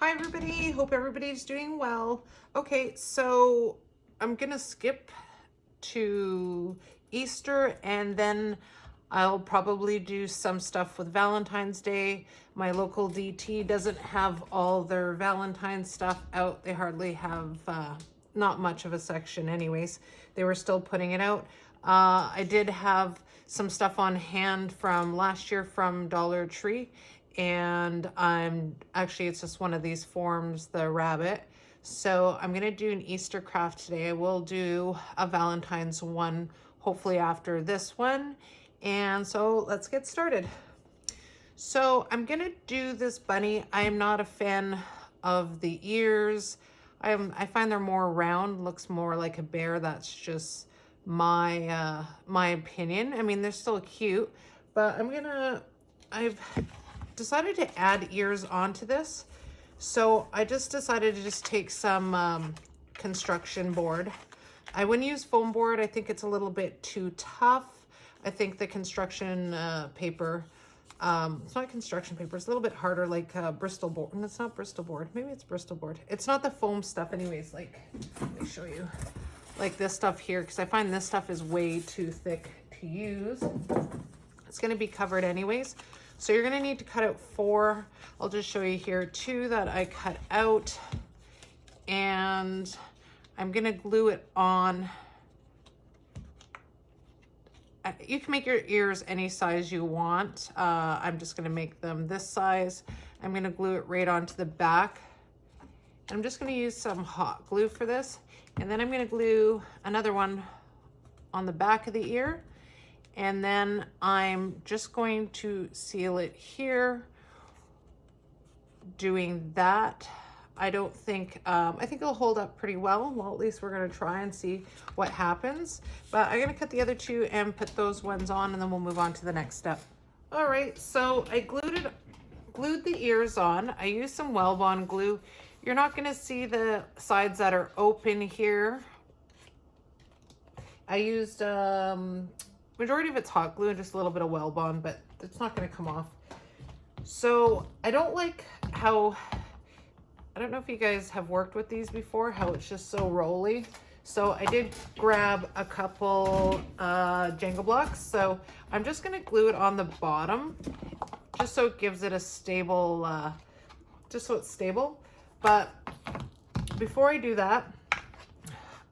Hi everybody, hope everybody's doing well. Okay, so I'm gonna skip to Easter and then I'll probably do some stuff with Valentine's Day. My local DT doesn't have all their Valentine's stuff out. They hardly have not much of a section anyways. They were still putting it out. I did have some stuff on hand from last year from Dollar Tree, and it's just one of these forms, the rabbit. So I'm gonna do an Easter craft today. I will do a Valentine's one hopefully after this one. And so let's get started. So I'm gonna do this bunny. I am not a fan of the ears. I find they're more round, looks more like a bear. That's just my opinion. I mean, they're still cute, but I've decided to add ears onto this. So I just decided to just take some construction board. I wouldn't use foam board. I think it's a little bit too tough. I think the construction paper, it's not construction paper, it's a little bit harder, like Bristol board. And it's not Bristol board. Maybe it's Bristol board. It's not the foam stuff anyways. Like, let me show you. Like this stuff here, because I find this stuff is way too thick to use. It's going to be covered anyways. So you're going to need to cut out 4. I'll just show you here 2 that I cut out. And I'm going to glue it on. You can make your ears any size you want. I'm just going to make them this size. I'm going to glue it right onto the back. I'm just going to use some hot glue for this. And then I'm going to glue another one on the back of the ear. And then I'm just going to seal it here, doing that. I don't think, I think it'll hold up pretty well. Well, at least we're gonna try and see what happens. But I'm gonna cut the other 2 and put those ones on, and then we'll move on to the next step. All right, so I glued the ears on. I used some Wellbond glue. You're not gonna see the sides that are open here. I used, majority of it's hot glue and just a little bit of Wellbond, but it's not going to come off. So I don't like how, I don't know if you guys have worked with these before, how it's just so rolly. So I did grab a couple Jenga blocks. So I'm just going to glue it on the bottom, just so it gives it a stable, just so it's stable. But before I do that,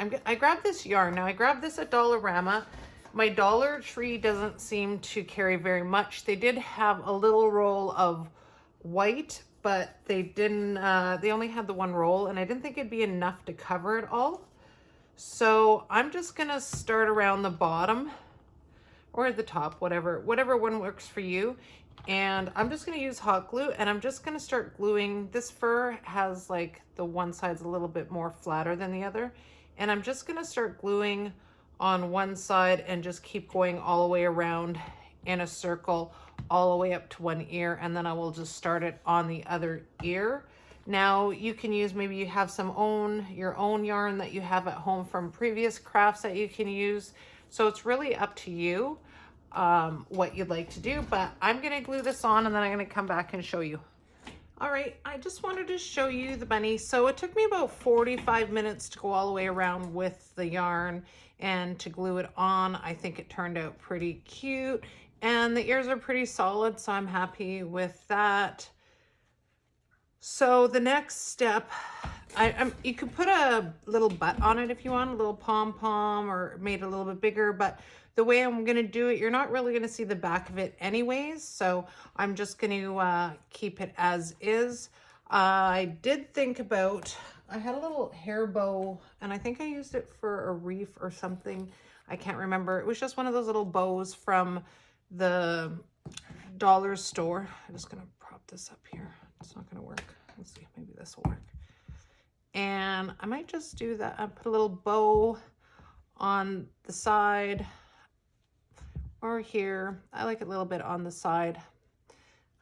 I grabbed this yarn. Now I grabbed this at Dollarama. My Dollar Tree doesn't seem to carry very much. They did have a little roll of white, but they didn't, they only had the one roll, and I didn't think it'd be enough to cover it all. So I'm just gonna start around the bottom or the top, whatever one works for you. And I'm just gonna use hot glue, and I'm just gonna start gluing. This fur has like the one side's a little bit more flatter than the other. And I'm just gonna start gluing on one side and just keep going all the way around in a circle all the way up to one ear, and then I will just start it on the other ear. Now you can use, maybe you have your own yarn that you have at home from previous crafts that you can use. So it's really up to you what you'd like to do, but I'm gonna glue this on and then I'm gonna come back and show you. All right, I just wanted to show you the bunny. So it took me about 45 minutes to go all the way around with the yarn and to glue it on. I think it turned out pretty cute, and the ears are pretty solid, so I'm happy with that. So the next step, you could put a little butt on it if you want, a little pom-pom, or made a little bit bigger, but the way I'm gonna do it, you're not really gonna see the back of it anyways, so I'm just gonna keep it as is. I did think about, I had a little hair bow, and I think I used it for a wreath or something. I can't remember. It was just one of those little bows from the dollar store. I'm just gonna prop this up here. It's not gonna work. Let's see, maybe this will work. And I might just do that. I put a little bow on the side or here. I like it a little bit on the side.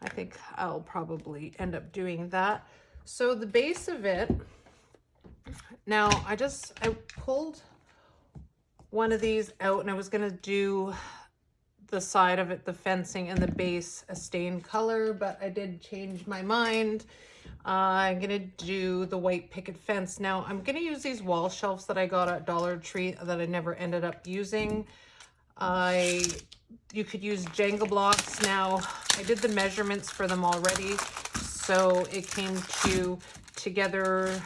I think I'll probably end up doing that. So the base of it, now I pulled one of these out, and I was gonna do the side of it, the fencing, and the base a stained color, but I did change my mind. I'm gonna do the white picket fence. Now I'm gonna use these wall shelves that I got at Dollar Tree that I never ended up using. You could use Jenga blocks. Now I did the measurements for them already, so it came together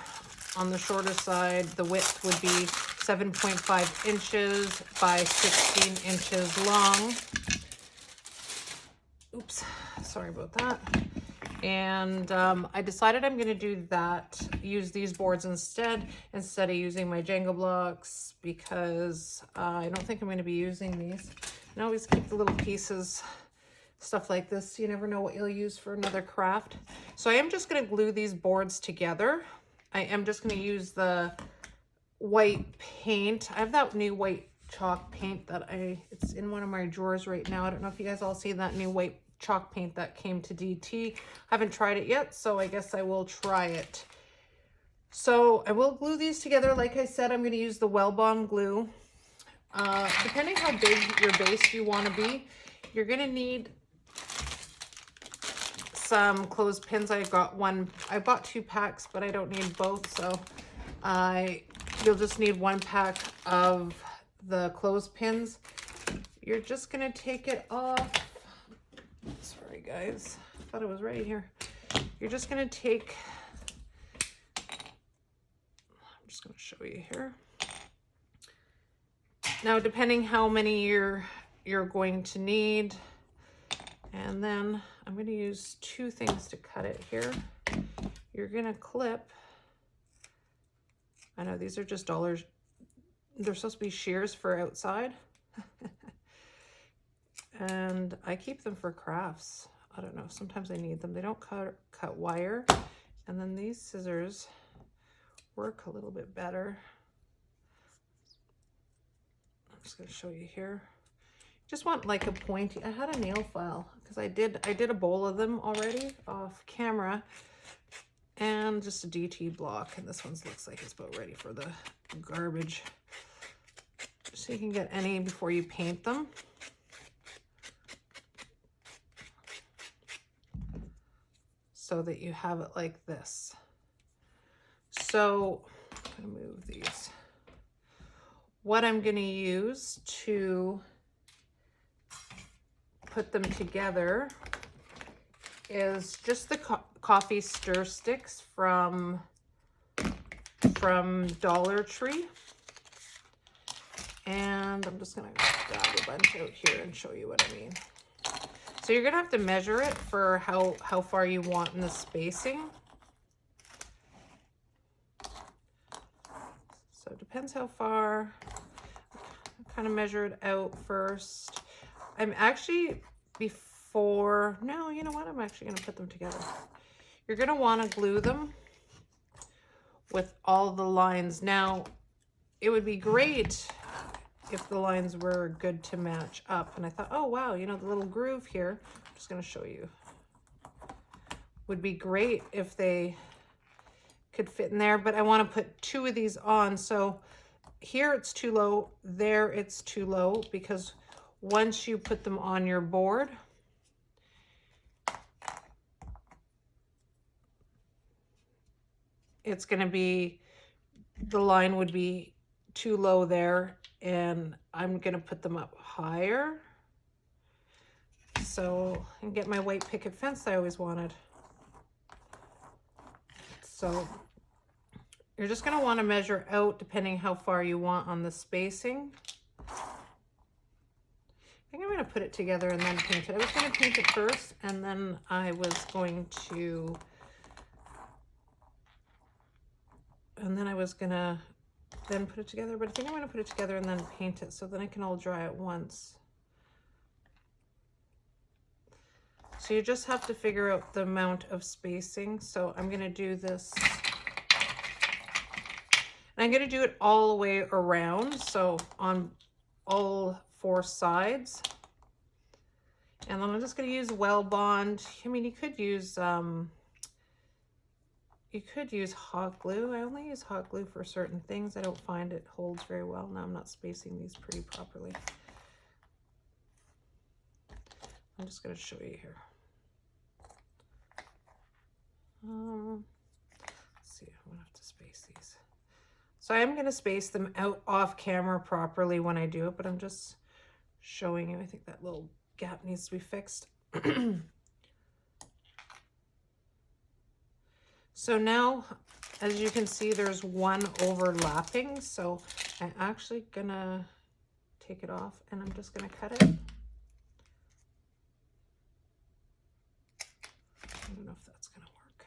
on the shorter side. The width would be 7.5 inches by 16 inches long. Oops, sorry about that. And I decided I'm going to do that, use these boards instead of using my Jenga blocks, because I don't think I'm going to be using these. And I always keep the little pieces, stuff like this. You never know what you'll use for another craft. So I am just going to glue these boards together. I am just going to use the white paint. I have that new white chalk paint that it's in one of my drawers right now. I don't know if you guys all see that new white chalk paint that came to DT. I haven't tried it yet, so I guess I will try it. So I will glue these together. Like I said, I'm going to use the Well Bond glue. Depending how big your base you want to be, you're going to need some clothespins. I bought 2 packs, but I don't need both, so you'll just need 1 pack of the clothespins. You're just going to take it off. Sorry guys, I thought it was right here. You're just going to take, I'm just going to show you here. Now, depending how many you're going to need, and then I'm going to use 2 things to cut it here. You're going to clip, I know these are just dollars, they're supposed to be shears for outside. And I keep them for crafts. I don't know, sometimes I need them. They don't cut wire. And then these scissors work a little bit better. I'm just gonna show you here. Just want like a pointy, I had a nail file because I did a bowl of them already off camera, and just a DT block. And this one looks like it's about ready for the garbage. So you can get any before you paint them. So that you have it like this. So I'm gonna move these. What I'm gonna use to put them together is just the coffee stir sticks from Dollar Tree. And I'm just gonna grab a bunch out here and show you what I mean. So you're gonna have to measure it for how far you want in the spacing. So it depends how far. Kind of measure it out first. I'm actually no, you know what? I'm actually gonna put them together. You're gonna want to glue them with all the lines. Now, it would be great if the lines were good to match up. And I thought, oh wow, you know, the little groove here, I'm just gonna show you, would be great if they could fit in there, but I want to put 2 of these on. So here it's too low, there it's too low, because once you put them on your board, it's going to be, the line would be too low there, and I'm going to put them up higher. So, and get my white picket fence I always wanted. So you're just going to want to measure out depending how far you want on the spacing. I think I'm going to put it together and then paint it. I was going to paint it first, and then I was going to, then put it together, but I think I'm going to put it together and then paint it so then it can all dry at once. So you just have to figure out the amount of spacing. So I'm going to do this, and I'm going to do it all the way around, so on all 4 sides. And then I'm just going to use Well Bond. I mean, you could use hot glue. I only use hot glue for certain things. I don't find it holds very well. Now I'm not spacing these pretty properly. I'm just going to show you here. see, I'm gonna have to space these. So I am gonna space them out off camera properly when I do it, but I'm just showing you. I think that little gap needs to be fixed. So now, as you can see, there's one overlapping. So I'm actually gonna take it off and I'm just gonna cut it. I don't know if that's gonna work.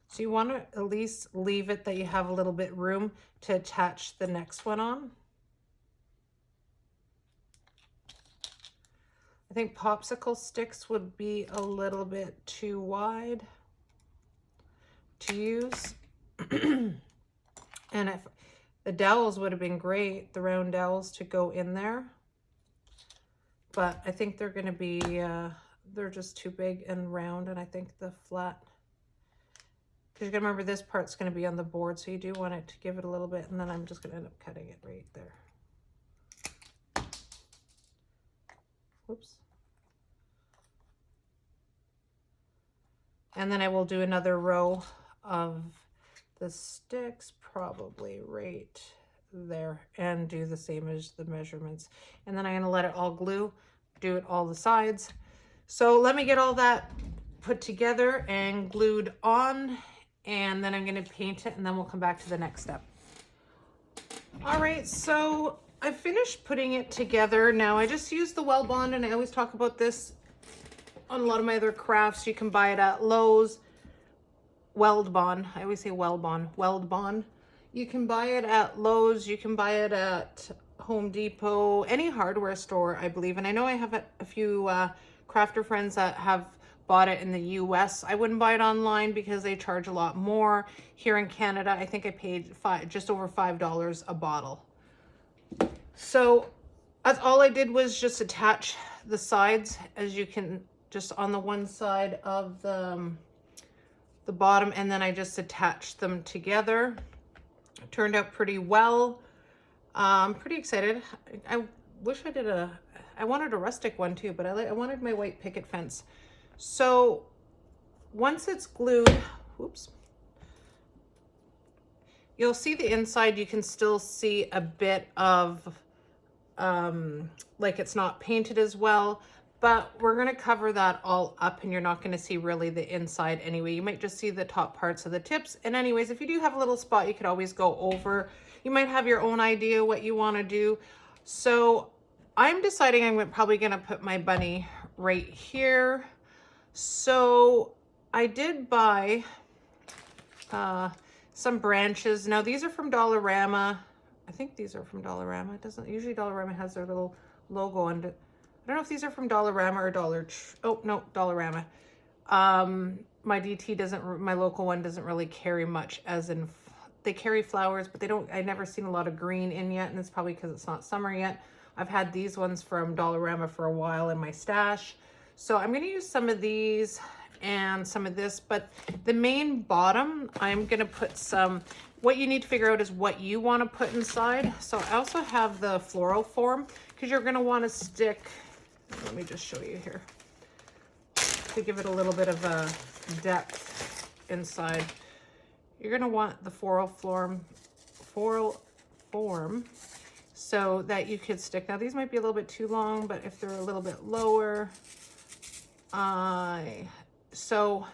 So you want to at least leave it that you have a little bit room to attach the next one on. I think popsicle sticks would be a little bit too wide to use. And if the dowels would have been great, the round dowels to go in there. But I think they're going to be, they're just too big and round. And I think the flat, because you're going to remember this part's going to be on the board. So you do want it to give it a little bit. And then I'm just going to end up cutting it right there. Whoops. And then I will do another row of the sticks, probably right there, and do the same as the measurements. And then I'm going to let it all glue, do it all the sides. So let me get all that put together and glued on, and then I'm going to paint it, and then we'll come back to the next step. All right, so I finished putting it together. Now I just used the Well Bond, and I always talk about this on a lot of my other crafts. You can buy it at Lowe's. Weld Bond. I always say Weld Bond. Weld Bond. You can buy it at Lowe's. You can buy it at Home Depot. Any hardware store, I believe. And I know I have a few crafter friends that have bought it in the US. I wouldn't buy it online because they charge a lot more. Here in Canada, I think I paid just over $5 a bottle. So that's all I did was just attach the sides, as you can, just on the one side of the bottom, and then I just attached them together. It turned out pretty well. I'm pretty excited. I wish I did I wanted a rustic one too, but I wanted my white picket fence. So once it's glued, whoops, you'll see the inside. You can still see a bit of like it's not painted as well, but we're going to cover that all up, and you're not going to see really the inside anyway. You might just see the top parts of the tips. And anyways, if you do have a little spot, you could always go over. You might have your own idea what you want to do. So I'm deciding I'm probably going to put my bunny right here. So I did buy some branches. Now these are from Dollarama. I think these are from Dollarama. It doesn't, usually Dollarama has their little logo on it. I don't know if these are from Dollarama or Dollarama. My DT doesn't, my local one doesn't really carry much, as in they carry flowers, but they don't, I've never seen a lot of green in yet, and it's probably because it's not summer yet. I've had these ones from Dollarama for a while in my stash. So I'm going to use some of these and some of this, but the main bottom, I'm going to put some, what you need to figure out is what you want to put inside. So I also have the floral form, because you're going to want to stick, let me just show you here, to give it a little bit of a depth inside. You're going to want the floral form so that you could stick. Now these might be a little bit too long, but if they're a little bit lower, so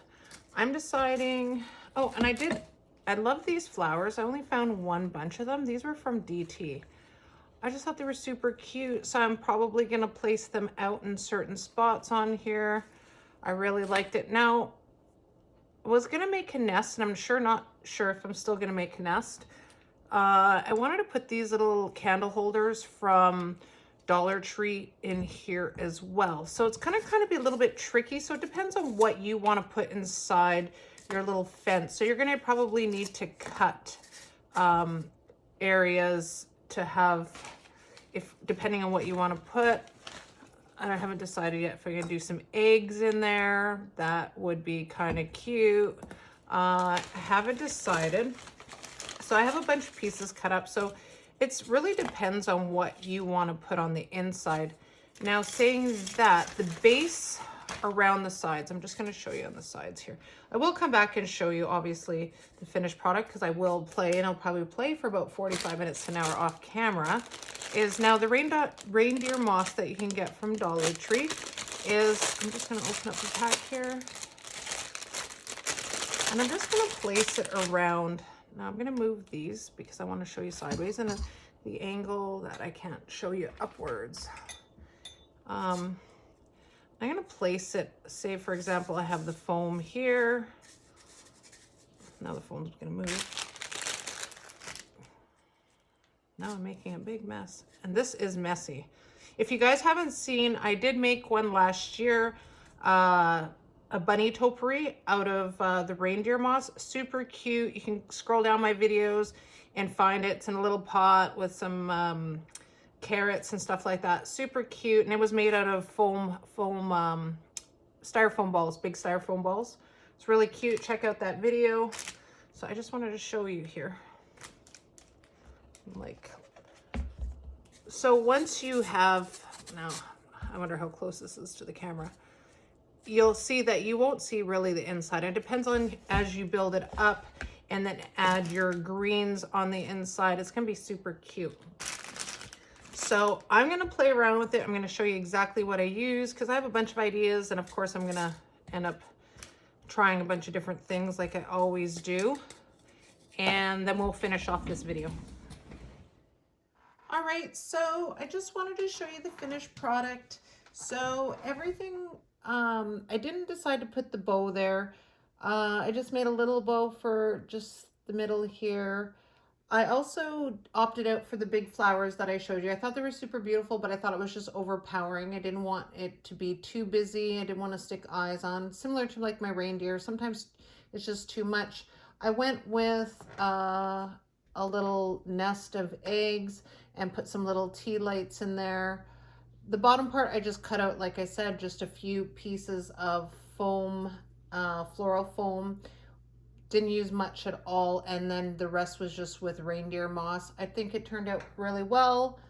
I'm deciding, oh, and I love these flowers. I only found one bunch of them. These were from DT. I just thought they were super cute, so I'm probably going to place them out in certain spots on here. I really liked it. Now, I was going to make a nest, and I'm not sure if I'm still going to make a nest. I wanted to put these little candle holders from Dollar Tree in here as well. So it's going to kind of be a little bit tricky. So it depends on what you want to put inside your little fence. So you're going to probably need to cut areas to have, depending on what you want to put. And I haven't decided yet if I'm going to do some eggs in there. That would be kind of cute. I haven't decided. So I have a bunch of pieces cut up. So it's really depends on what you want to put on the inside. Now, saying that, the base around the sides. I'm just going to show you on the sides here. I will come back and show you, obviously, the finished product, because I will play, and I'll probably play for about 45 minutes to an hour off camera. Is now the reindeer moss that you can get from Dollar Tree is, I'm just going to open up the pack here. And I'm just going to place it around. Now I'm going to move these because I want to show you sideways and the angle that I can't show you upwards. I'm going to place it, say for example, I have the foam here. Now the foam's going to move. Now I'm making a big mess. And this is messy. If you guys haven't seen, I did make one last year, a bunny topiary out of the reindeer moss. Super cute. You can scroll down my videos and find it. It's in a little pot with some carrots and stuff like that. Super cute. And it was made out of styrofoam balls, big styrofoam balls. It's really cute. Check out that video. So I just wanted to show you here. Like, so once you have, now I wonder how close this is to the camera. You'll see that you won't see really the inside. It depends on as you build it up and then add your greens on the inside. It's gonna be super cute. So I'm gonna play around with it. I'm gonna show you exactly what I use because I have a bunch of ideas, and of course I'm gonna end up trying a bunch of different things like I always do. And then we'll finish off this video. All right, so I just wanted to show you the finished product. So everything, I didn't decide to put the bow there. I just made a little bow for just the middle here. I also opted out for the big flowers that I showed you. I thought they were super beautiful, but I thought it was just overpowering. I didn't want it to be too busy. I didn't want to stick eyes on. Similar to like my reindeer, sometimes it's just too much. I went with a little nest of eggs and put some little tea lights in there. The bottom part I just cut out, like I said, just a few pieces of foam, floral foam. Didn't use much at all, and then the rest was just with reindeer moss. I think it turned out really well.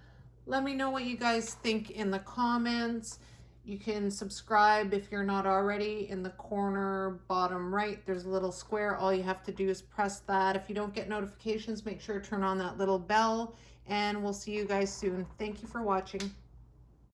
Let me know what you guys think in the comments. You can subscribe if you're not already. In the corner bottom right, there's a little square. All you have to do is press that. If you don't get notifications, make sure to turn on that little bell, and we'll see you guys soon. Thank you for watching.